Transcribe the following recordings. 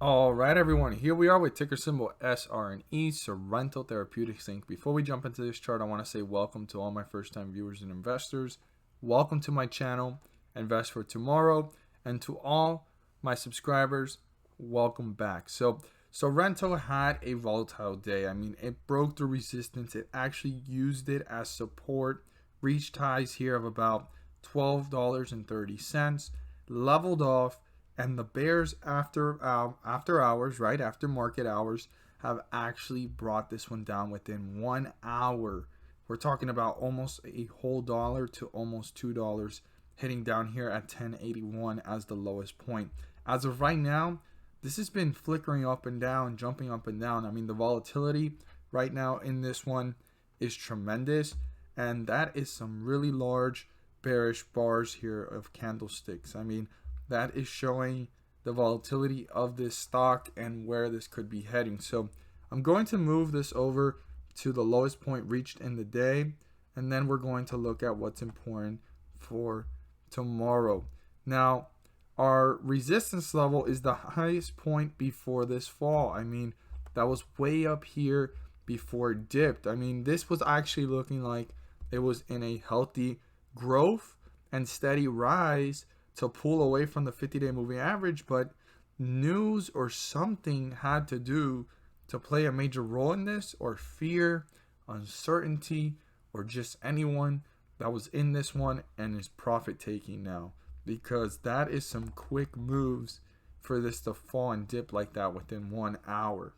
All right, everyone. Here we are with ticker symbol SRNE, Sorrento Therapeutics Inc. Before we jump into this chart, I want to say welcome to all my first-time viewers and investors. Welcome to my channel, Invest for Tomorrow, and to all my subscribers, welcome back. So Sorrento had a volatile day. I mean, it broke through resistance. It actually used it as support, reached highs here of about $12.30, leveled off, and the bears after hours, right after market hours, have actually brought this one down within 1 hour. We're talking about almost a whole dollar to almost $2, hitting down here at 1081 as the lowest point. As of right now, this has been flickering up and down, jumping up and down. I mean, the volatility right now in this one is tremendous, and that is some really large bearish bars here of candlesticks. I mean, that is showing the volatility of this stock and where this could be heading. So I'm going to move this over to the lowest point reached in the day, and then we're going to look at what's important for tomorrow. Now, our resistance level is the highest point before this fall. I mean, that was way up here before it dipped. I mean, this was actually looking like it was in a healthy growth and steady rise to pull away from the 50-day moving average, but news or something had to do to play a major role in this, or fear, uncertainty, or just anyone that was in this one and is profit taking now, because that is some quick moves for this to fall and dip like that within 1 hour.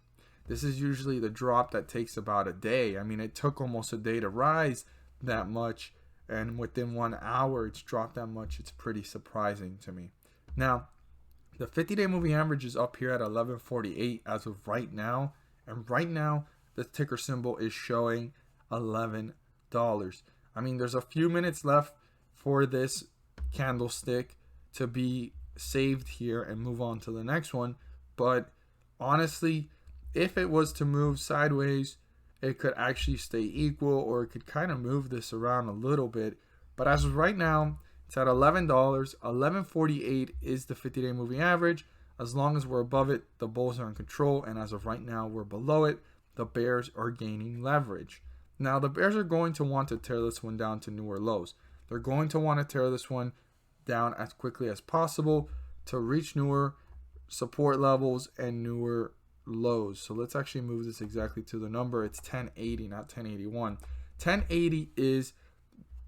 This is usually the drop that takes about a day. I mean, it took almost a day to rise that much, and within 1 hour it's dropped that much. It's pretty surprising to me. Now, the 50-day moving average is up here at 1148 as of right now, and right now the ticker symbol is showing $11. I mean, there's a few minutes left for this candlestick to be saved here and move on to the next one, but honestly, if it was to move sideways, it could actually stay equal, or it could kind of move this around a little bit. But as of right now, it's at $11. 1148 is the 50-day moving average. As long as we're above it, the bulls are in control, and as of right now, we're below it. The bears are gaining leverage. Now, the bears are going to want to tear this one down to newer lows. They're going to want to tear this one down as quickly as possible to reach newer support levels and newer lows. So let's actually move this exactly to the number. It's 1080, not 1081. 1080 is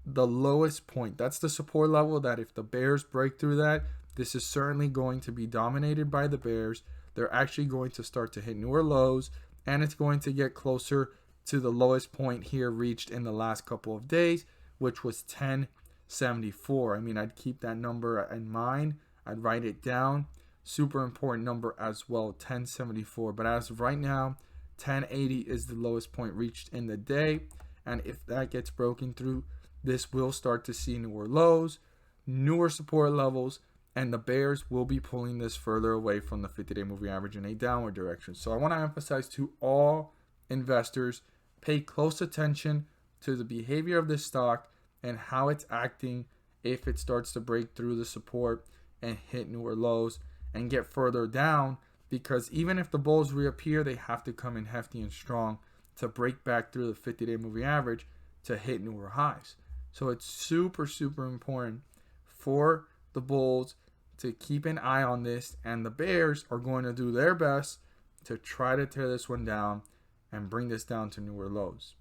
the lowest point. That's the support level that if the bears break through that, this is certainly going to be dominated by the bears. They're actually going to start to hit newer lows, and it's going to get closer to the lowest point here reached in the last couple of days, which was 1074. I mean, I'd keep that number in mind. I'd write it down. Super important number as well, 1074. But as of right now, 1080 is the lowest point reached in the day, and if that gets broken through, this will start to see newer lows, newer support levels, and the bears will be pulling this further away from the 50-day moving average in a downward direction. So I want to emphasize to all investors, pay close attention to the behavior of this stock and how it's acting if it starts to break through the support and hit newer lows and get further down, because even if the bulls reappear, they have to come in hefty and strong to break back through the 50-day moving average to hit newer highs. So it's super, super important for the bulls to keep an eye on this, and the bears are going to do their best to try to tear this one down and bring this down to newer lows.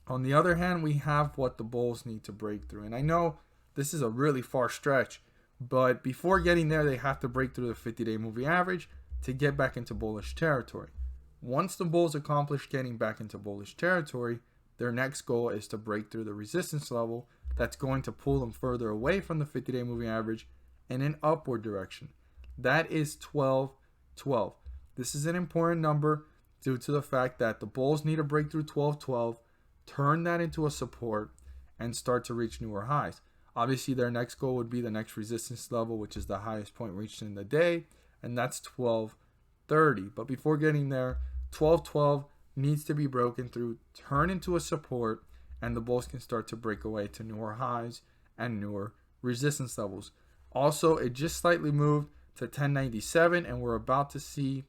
On the other hand, we have what the bulls need to break through, and I know this is a really far stretch, but before getting there, they have to break through the 50-day moving average to get back into bullish territory. Once the bulls accomplish getting back into bullish territory, their next goal is to break through the resistance level that's going to pull them further away from the 50-day moving average in an upward direction. That is 1212. This is an important number due to the fact that the bulls need to break through 1212, turn that into a support, and start to reach newer highs. Obviously, their next goal would be the next resistance level, which is the highest point reached in the day, and that's 1230. But before getting there, 1212 needs to be broken through, turn into a support, and the bulls can start to break away to newer highs and newer resistance levels. Also, it just slightly moved to 1097, and we're about to see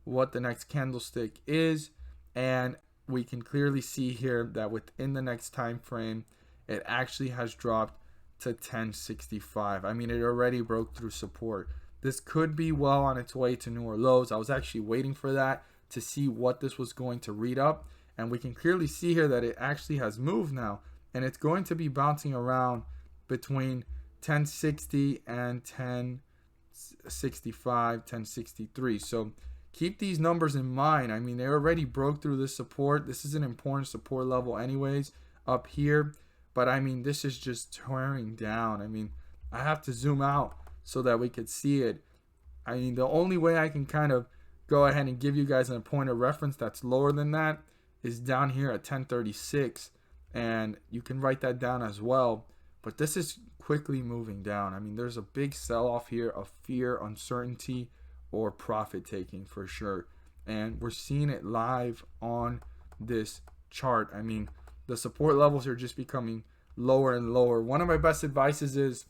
what the next candlestick is. And we can clearly see here that within the next time frame, it actually has dropped to 1065. I mean, it already broke through support. This could be well on its way to newer lows. I was actually waiting for that to see what this was going to read up, and we can clearly see here that it actually has moved now, and it's going to be bouncing around between 1060 and 1065, 1063. So keep these numbers in mind. I mean, they already broke through this support. This is an important support level anyways up here, but I mean, this is just tearing down. I mean, I have to zoom out so that we could see it. I mean, the only way I can kind of go ahead and give you guys a point of reference that's lower than that is down here at 1036, and you can write that down as well. But this is quickly moving down. I mean, there's a big sell-off here of fear, uncertainty, or profit taking for sure. And we're seeing it live on this chart. I mean, the support levels are just becoming lower and lower. One of my best advices is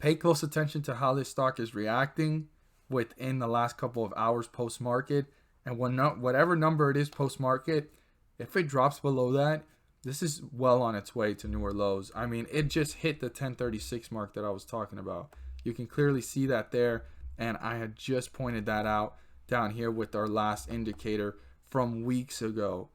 pay close attention to how this stock is reacting within the last couple of hours post-market. And whatever number it is post-market, if it drops below that, this is well on its way to newer lows. I mean, it just hit the 1036 mark that I was talking about. You can clearly see that there, and I had just pointed that out down here with our last indicator from weeks ago.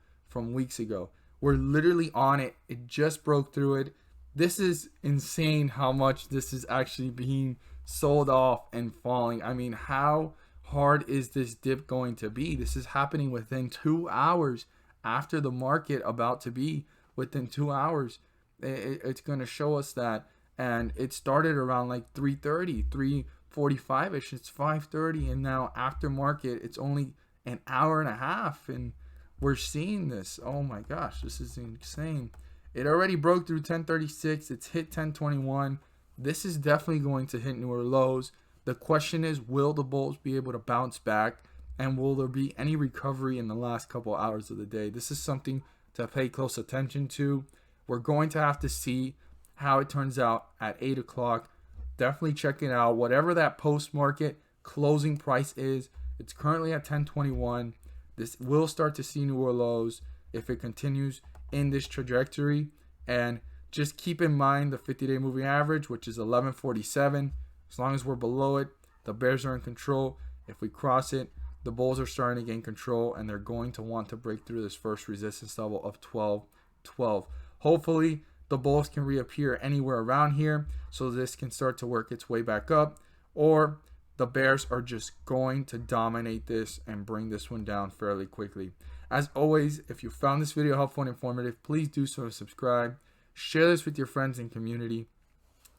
We're literally on it. It just broke through it. This is insane how much this is actually being sold off and falling. I mean, how hard is this dip going to be? This is happening within 2 hours after the market about to be. Within 2 hours, it's going to show us that. And it started around like 3:30, 3:45ish. It's 5:30, and now after market, it's only an hour and a half, and we're seeing this. Oh my gosh, this is insane. It already broke through 1036. It's hit 1021. This is definitely going to hit newer lows. The question is, will the bulls be able to bounce back, and will there be any recovery in the last couple hours of the day? This is something to pay close attention to. We're going to have to see how it turns out at 8 o'clock. Definitely check it out. Whatever that post-market closing price is, it's currently at 1021. This will start to see newer lows if it continues in this trajectory. And just keep in mind the 50-day moving average, which is 1147. As long as we're below it, the bears are in control. If we cross it, the bulls are starting to gain control, and they're going to want to break through this first resistance level of 1212. Hopefully, the bulls can reappear anywhere around here so this can start to work its way back up, or the bears are just going to dominate this and bring this one down fairly quickly. As always, if you found this video helpful and informative, please do so and subscribe. Share this with your friends and community.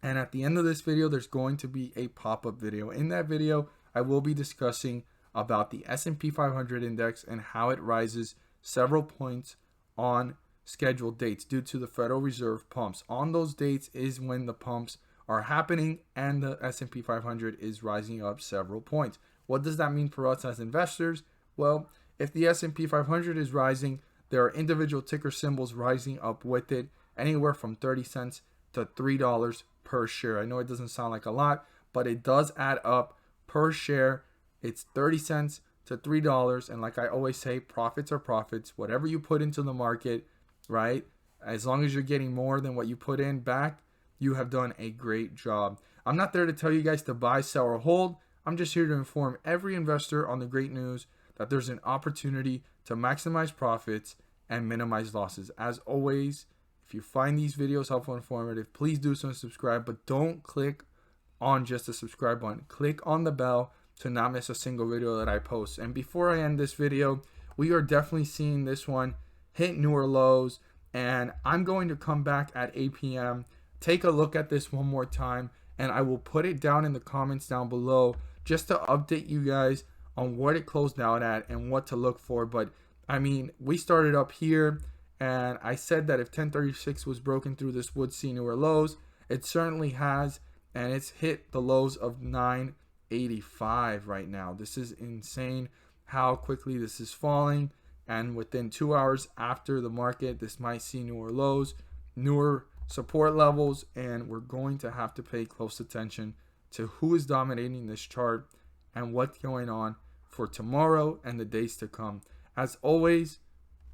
And at the end of this video, there's going to be a pop-up video. In that video, I will be discussing about the S&P 500 index and how it rises several points on scheduled dates due to the Federal Reserve pumps. On those dates is when the pumps are happening and the S&P 500 is rising up several points. What does that mean for us as investors? Well, if the S&P 500 is rising, there are individual ticker symbols rising up with it, anywhere from 30 cents to $3 per share. I know it doesn't sound like a lot, but it does add up per share. It's 30 cents to $3, and like I always say, profits are profits. Whatever you put into the market, right? As long as you're getting more than what you put in back, you have done a great job. I'm not there to tell you guys to buy, sell, or hold. I'm just here to inform every investor on the great news that there's an opportunity to maximize profits and minimize losses. As always, if you find these videos helpful and informative, please do so and subscribe, but don't click on just the subscribe button. Click on the bell to not miss a single video that I post. And before I end this video, we are definitely seeing this one hit newer lows, and I'm going to come back at 8 p.m. Take a look at this one more time, and I will put it down in the comments down below just to update you guys on what it closed out at and what to look for. But I mean, we started up here, and I said that if 1036 was broken through, this would see newer lows. It certainly has, and it's hit the lows of 985 right now. This is insane how quickly this is falling, and within 2 hours after the market, this might see newer lows, newer support levels, and we're going to have to pay close attention to who is dominating this chart and what's going on for tomorrow and the days to come. As always,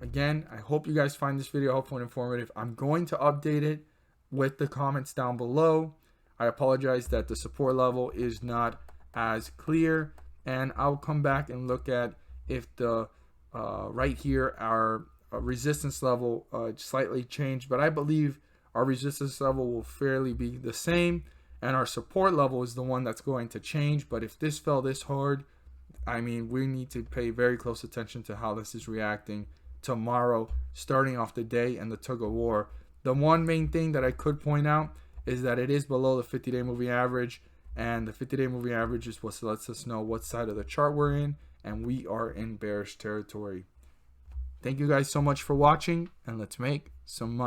again, I hope you guys find this video helpful and informative. I'm going to update it with the comments down below. I apologize that the support level is not as clear, and I'll come back and look at if the right here our resistance level slightly changed, but I believe our resistance level will fairly be the same, and our support level is the one that's going to change. But if this fell this hard, I mean, we need to pay very close attention to how this is reacting tomorrow, starting off the day and the tug of war. The one main thing that I could point out is that it is below the 50-day moving average, and the 50-day moving average is what lets us know what side of the chart we're in, and we are in bearish territory. Thank you guys so much for watching, and let's make some money.